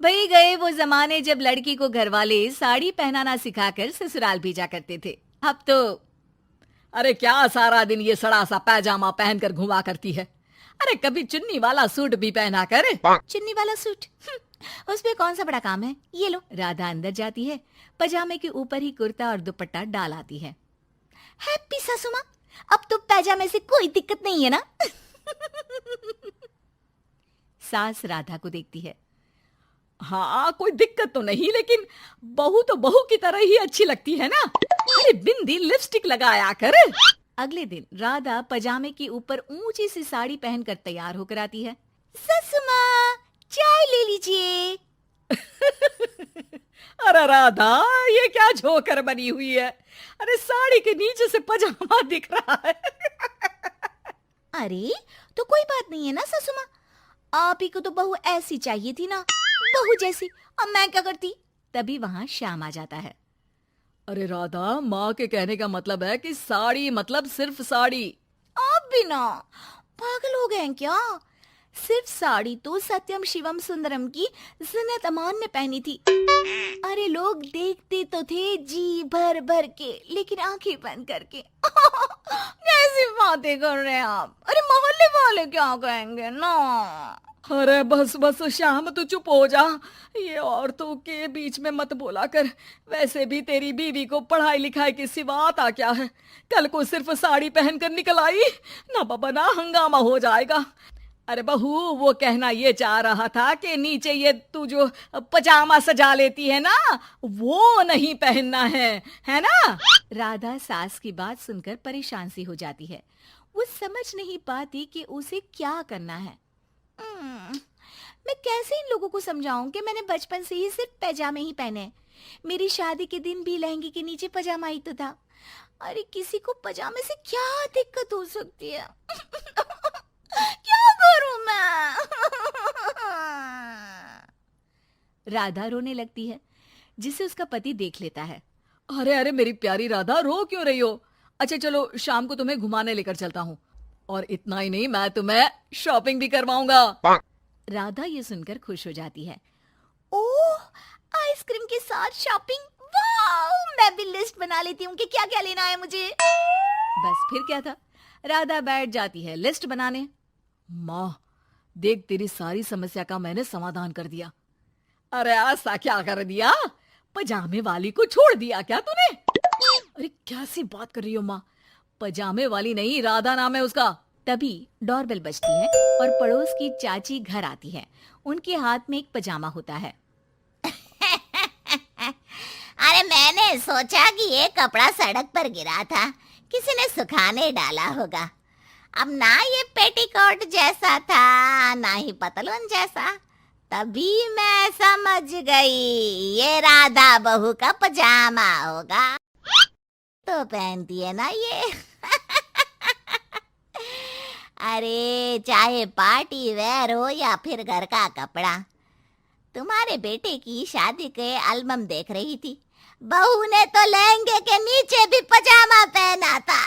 वही गए वो जमाने जब लड़की को घरवाले साड़ी पहनाना सिखाकर ससुराल भेजा करते थे। अब तो अरे क्या सारा दिन ये सड़ा सा पैजामा पहनकर घुमा करती है। अरे कभी चुन्नी वाला सूट भी पहना कर। चुन्नी वाला सूट उस पे कौन सा बड़ा काम है। ये लो। राधा अंदर जाती है, पजामे के ऊपर ही कुर्ता और दुपट्टा डाल आती है। हैप्पी सासू माँ, अब तो पैजामे से कोई दिक्कत नहीं है ना। सास राधा को देखती है। हाँ कोई दिक्कत तो नहीं, लेकिन बहू तो बहू की तरह ही अच्छी लगती है ना। अरे बिंदी लिपस्टिक लगाया कर। अगले दिन राधा पजामे के ऊपर ऊंची सी साड़ी पहनकर तैयार होकर आती है। ससु माँ, चाय ले लीजिए। अरे राधा, ये क्या झोकर बनी हुई है। अरे साड़ी के नीचे से पजामा दिख रहा है। अरे तो कोई बात नहीं है ना ससु माँ, आप ही को तो बहू ऐसी चाहिए थी ना, बहू जैसी। अब मैं क्या करती। तभी वहां श्याम आ जाता है। अरे राधा, माँ के कहने का मतलब है कि साड़ी मतलब सिर्फ साड़ी। आप भी ना पागल हो गए हैं क्या। सिर्फ साड़ी तो सत्यम शिवम सुंदरम की जिन्नत अमान ने पहनी थी। अरे लोग देखते तो थे जी भर भर के, लेकिन आंखें बंद करके। कैसी बातें कर रहे हैं आप। अरे मोहल्ले वाले क्या कहेंगे ना। अरे बस बस श्याम, तू चुप हो जा। ये औरतों के बीच में मत बोला कर। वैसे भी तेरी बीवी को पढ़ाई लिखाई के सिवा आता क्या है। कल को सिर्फ साड़ी पहनकर निकल आई ना बाबा ना, हंगामा हो जाएगा। अरे बहू, वो कहना ये चाह रहा था कि नीचे ये तू जो पजामा सजा लेती है ना, वो नहीं पहनना है ना। राधा सास की बात सुनकर परेशान सी हो जाती है। वो समझ नहीं पाती कि उसे क्या करना है। मैं कैसे इन लोगों को समझाऊं कि मैंने बचपन से ही सिर्फ पैजामे ही पहने। मेरी शादी के दिन भी लहंगे के नीचे पजामा ही तो था। अरे किसी को पजामे से क्या दिक्कत हो सकती है। क्या करूं मैं। राधा रोने लगती है, जिसे उसका पति देख लेता है। अरे अरे मेरी प्यारी राधा, रो क्यों रही हो। अच्छा चलो, शाम को तुम्हें घुमाने लेकर चलता हूँ, और इतना ही नहीं, मैं तुम्हें शॉपिंग भी करवाऊंगा। राधा ये सुनकर खुश हो जाती है। ओह, आइसक्रीम के साथ शॉपिंग, वाह। मैं भी लिस्ट बना लेती हूँ कि क्या क्या लेना है मुझे। बस फिर क्या था, राधा बैठ जाती है लिस्ट बनाने। माँ देख, तेरी सारी समस्या का मैंने समाधान कर दिया। अरे ऐसा क्या कर दिया, पजामे वाली को छोड़ दिया क्या तूने। अरे कैसी बात कर रही हो माँ, पजामे वाली नहीं, राधा नाम है उसका। तभी डोरबेल बजती है और पड़ोस की चाची घर आती है। उनके हाथ में एक पजामा होता है। अरे मैंने सोचा कि ये कपड़ा सड़क पर गिरा था, किसी ने सुखाने डाला होगा। अब ना ये पेटीकोट जैसा था, ना ही पतलून जैसा। तभी मैं समझ गई ये राधा बहू का पजामा होगा। तो पहनती है ना ये। अरे चाहे पार्टी वेयर हो या फिर घर का कपड़ा, तुम्हारे बेटे की शादी के एल्बम देख रही थी, बहू ने तो लहंगे के नीचे भी पजामा पहना था।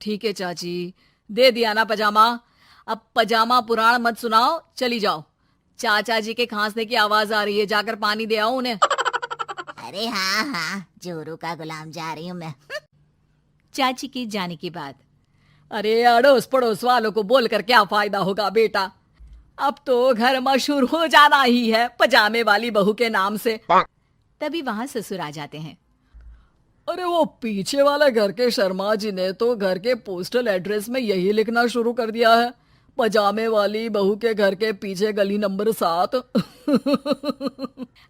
ठीक है चाची, दे दिया ना पजामा। अब पजामा पुराण मत सुनाओ, चली जाओ। चाचा जी के खांसने की आवाज आ रही है, जाकर पानी दे आओ उन्हें। अरे हाँ हाँ, जोरू का गुलाम जा रही हूँ मैं। चाची के जाने के बाद, अरे अड़ोस पड़ोस वालों को बोलकर क्या फायदा होगा बेटा। अब तो घर मशहूर हो जाना ही है पजामे वाली बहू के नाम से। तभी वहां ससुर आ जाते हैं। अरे वो पीछे वाले घर के शर्मा जी ने तो घर के पोस्टल एड्रेस में यही लिखना शुरू कर दिया है, पजामे वाली बहू के घर के पीछे गली नंबर 7।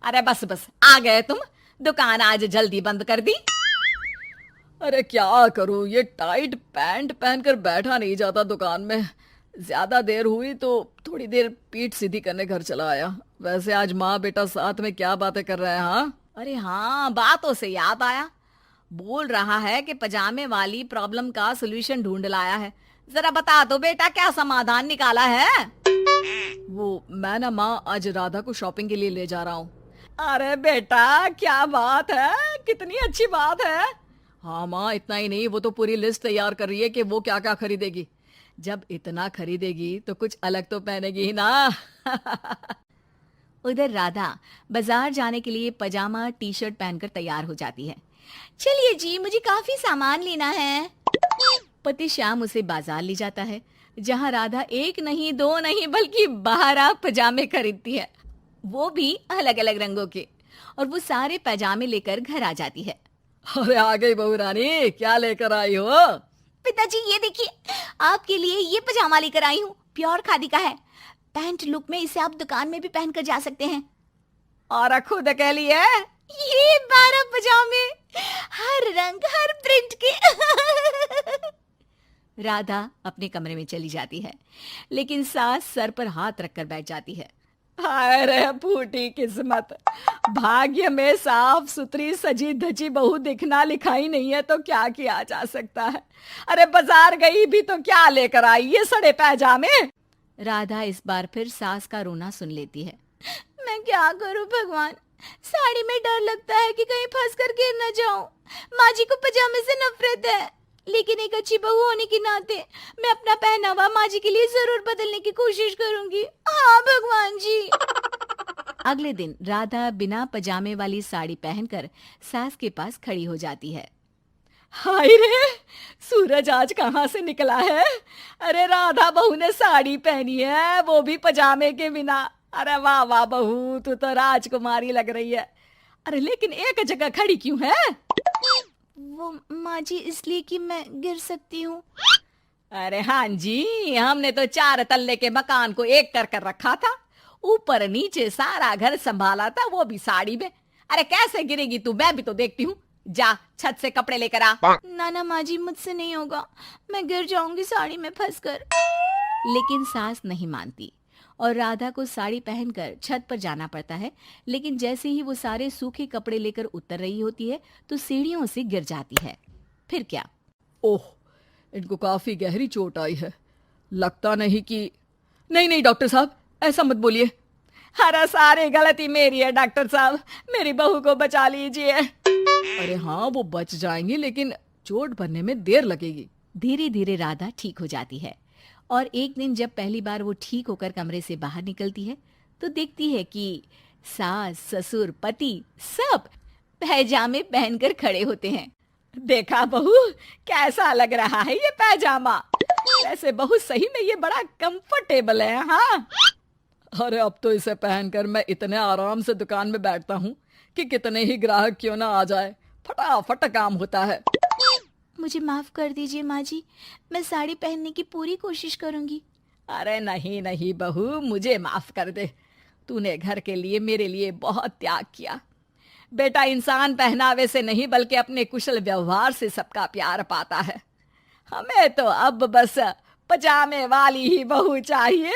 अरे बस बस, आ गए तुम। दुकान आज जल्दी बंद कर दी। अरे क्या करूं, ये टाइट पैंट पहनकर बैठा नहीं जाता दुकान में। ज्यादा देर हुई तो थोड़ी देर पीठ सीधी करने घर चला आया। वैसे आज माँ बेटा साथ में क्या बातें कर रहे हैं। हाँ अरे हाँ, बातों से याद आया। बोल रहा है कि पजामे वाली प्रॉब्लम का सलूशन ढूंढ लाया है। जरा बता दो बेटा, क्या समाधान निकाला है। वो मैं ना माँ आज राधा को शॉपिंग के लिए ले जा रहा हूँ। अरे बेटा क्या बात है, कितनी अच्छी बात है। हाँ माँ, इतना ही नहीं, वो तो पूरी लिस्ट तैयार कर रही है कि वो क्या क्या खरीदेगी। जब इतना खरीदेगी तो कुछ अलग तो पहनेगी ही ना। उधर राधा बाजार जाने के लिए पजामा टी शर्ट पहनकर तैयार हो जाती है। चलिए जी, मुझे काफी सामान लेना है। पति श्याम उसे बाजार ले जाता है, जहां राधा एक नहीं दो नहीं बल्कि 12 पजामे खरीदती है, वो भी अलग अलग रंगों के। और वो सारे पजामे लेकर घर आ जाती है। अरे आ गई बहू रानी, क्या लेकर आई हो? पिताजी ये देखिए, आपके लिए ये पजामा लेकर आई हूँ, प्योर खादी का है। पैंट लुक में इसे आप दुकान में भी पहनकर जा सकते हैं। और खुद अकेली है? ये 12 पजामे, हर रंग हर प्रिंट के। राधा अपने कमरे में चली जाती है, लेकिन सास सर पर हाथ रखकर बैठ जाती है। हाय रे फूटी किस्मत, भाग्य में साफ सुथरी सजी धजी बहू दिखना लिखाई नहीं है तो क्या किया जा सकता है। अरे बाजार गई भी तो क्या लेकर आई ये सड़े पैजामे। राधा इस बार फिर सास का रोना सुन लेती है। मैं क्या करूं भगवान, साड़ी में डर लगता है कि कहीं फंस कर गिर न जाऊं। माँ जी को पजामे से नफरत है, लेकिन एक अच्छी बहू होने के नाते मैं अपना पहनावा माँ जी के लिए जरूर बदलने की कोशिश करूंगी। हाँ भगवान जी। अगले दिन राधा बिना पजामे वाली साड़ी पहनकर सास के पास खड़ी हो जाती है। हाय रे, सूरज आज कहाँ से निकला है? अरे राधा बहू ने साड़ी पहनी है, वो भी पजामे के बिना। अरे वाह वाह बहू, तू तो राजकुमारी लग रही है। अरे लेकिन एक जगह खड़ी क्यों है? वो माँ जी इसलिए कि मैं गिर सकती हूँ। अरे हाँ जी, हमने तो 4 तल्ले के मकान को एक कर रखा था, ऊपर नीचे सारा घर संभाला था, वो भी साड़ी में। अरे कैसे गिरेगी तू, मैं भी तो देखती हूँ। जा छत से कपड़े लेकर आ। ना माँ जी, मुझसे नहीं होगा, मैं गिर जाऊंगी साड़ी में फंसकर। लेकिन सास नहीं मानती और राधा को साड़ी पहनकर छत पर जाना पड़ता है। लेकिन जैसे ही वो सारे सूखे कपड़े लेकर उतर रही होती है तो सीढ़ियों से गिर जाती है। फिर क्या? ओह, इनको काफी गहरी चोट आई है, लगता नहीं कि... नहीं डॉक्टर साहब, ऐसा मत बोलिए। अरे सारी गलती मेरी है डॉक्टर साहब, मेरी बहू को बचा लीजिए। अरे हाँ, वो बच जाएंगी, लेकिन चोट भरने में देर लगेगी। धीरे धीरे राधा ठीक हो जाती है और एक दिन जब पहली बार वो ठीक होकर कमरे से बाहर निकलती है तो देखती है कि सास ससुर पति सब पैजामे पहनकर खड़े होते हैं। देखा बहू, कैसा लग रहा है ये पैजामा? वैसे बहू सही में ये बड़ा कंफर्टेबल है। हाँ, अरे अब तो इसे पहनकर मैं इतने आराम से दुकान में बैठता हूँ कि कितने ही ग्राहक क्यों ना आ जाए, फटाफट काम होता है। मुझे माफ कर दीजिए माँ जी, मैं साड़ी पहनने की पूरी कोशिश करूंगी। अरे नहीं बहू, मुझे माफ कर दे, तूने घर के लिए मेरे लिए बहुत त्याग किया। बेटा इंसान पहनावे से नहीं बल्कि अपने कुशल व्यवहार से सबका प्यार पाता है। हमें तो अब बस पजामे वाली ही बहू चाहिए।